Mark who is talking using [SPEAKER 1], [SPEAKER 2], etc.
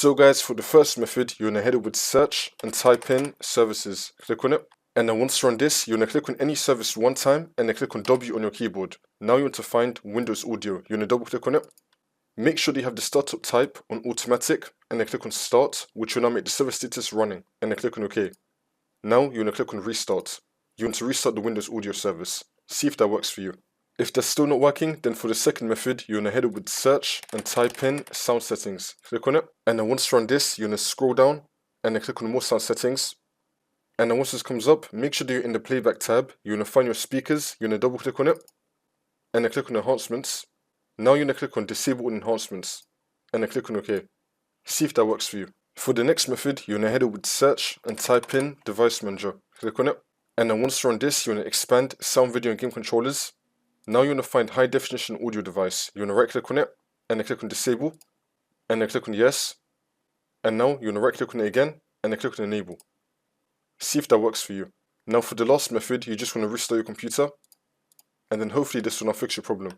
[SPEAKER 1] So guys, for the first method, you're going to head over to search and type in services. Click on it. And then once you're on this, you're going to click on any service one time and then click on W on your keyboard. Now you want to find Windows Audio. You're going to double click on it. Make sure that you have the startup type on automatic and then click on start, which will now make the server status running, and then click on OK. Now you're going to click on restart. You want to restart the Windows Audio service. See if that works for you. If that's still not working, then for the second method, you're going to head over to search and type in sound settings. Click on it. And then once you're on this, you're going to scroll down and then click on more sound settings. And then once this comes up, make sure that you're in the playback tab. You're going to find your speakers. You're going to double click on it. And then click on enhancements. Now you're going to click on disable enhancements. And then click on OK. See if that works for you. For the next method, you're going to head over to search and type in device manager. Click on it. And then once you're on this, you're going to expand sound, video and game controllers. Now you're going to find high definition audio device. You're going to right click on it and then click on disable and then click on yes. And now you're going to right click on it again and then click on enable. See if that works for you. Now for the last method, you just want to restart your computer and then hopefully this will now fix your problem.